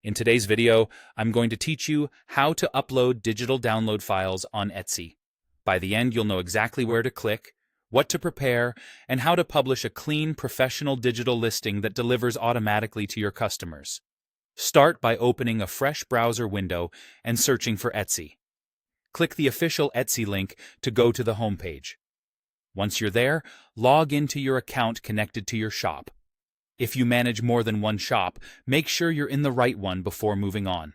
In today's video, I'm going to teach you how to upload digital download files on Etsy. By the end, you'll know exactly where to click, what to prepare, and how to publish a clean, professional digital listing that delivers automatically to your customers. Start by opening a fresh browser window and searching for Etsy. Click the official Etsy link to go to the homepage. Once you're there, log into your account connected to your shop. If you manage more than one shop, make sure you're in the right one before moving on.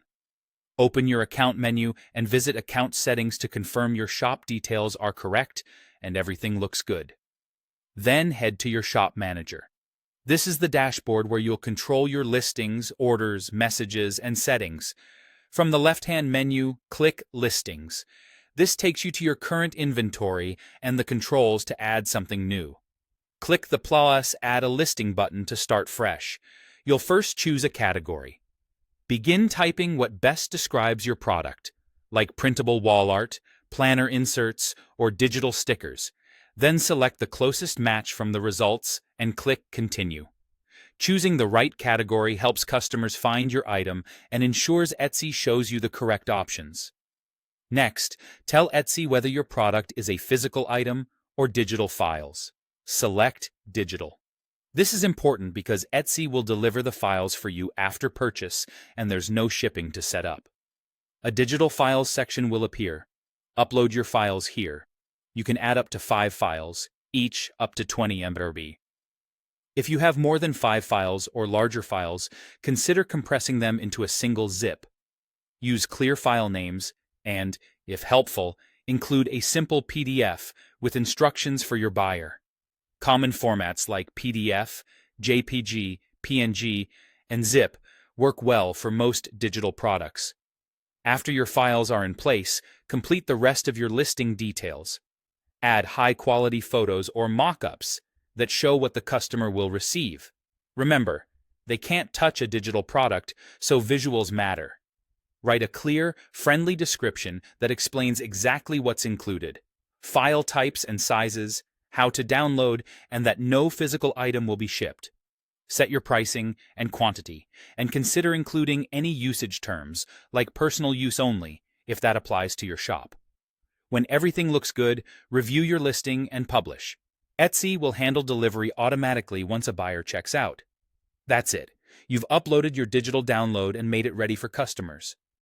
Open your account menu and visit Account Settings to confirm your shop details are correct and everything looks good. Then head to your Shop Manager. This is the dashboard where you'll control your listings, orders, messages, and settings. From the left-hand menu, click Listings. This takes you to your current inventory and the controls to add something new. Click the plus Add a Listing button to start fresh. You'll first choose a category. Begin typing what best describes your product, like printable wall art, planner inserts, or digital stickers. Then select the closest match from the results and click Continue. Choosing the right category helps customers find your item and ensures Etsy shows you the correct options. Next, tell Etsy whether your product is a physical item or digital files. Select Digital. This is important because Etsy will deliver the files for you after purchase and there's no shipping to set up. A digital files section will appear. Upload your files here. You can add up to 5 files, each up to 20 MB. If you have more than 5 files or larger files, consider compressing them into a single zip. Use clear file names and, if helpful, include a simple PDF with instructions for your buyer. Common formats like PDF, JPG, PNG, and ZIP work well for most digital products. After your files are in place, complete the rest of your listing details. Add high-quality photos or mock-ups that show what the customer will receive. Remember, they can't touch a digital product, so visuals matter. Write a clear, friendly description that explains exactly what's included, file types and sizes, how to download, and that no physical item will be shipped. Set your pricing and quantity, and consider including any usage terms, like personal use only, if that applies to your shop. When everything looks good, review your listing and publish. Etsy will handle delivery automatically once a buyer checks out. That's it. You've uploaded your digital download and made it ready for customers.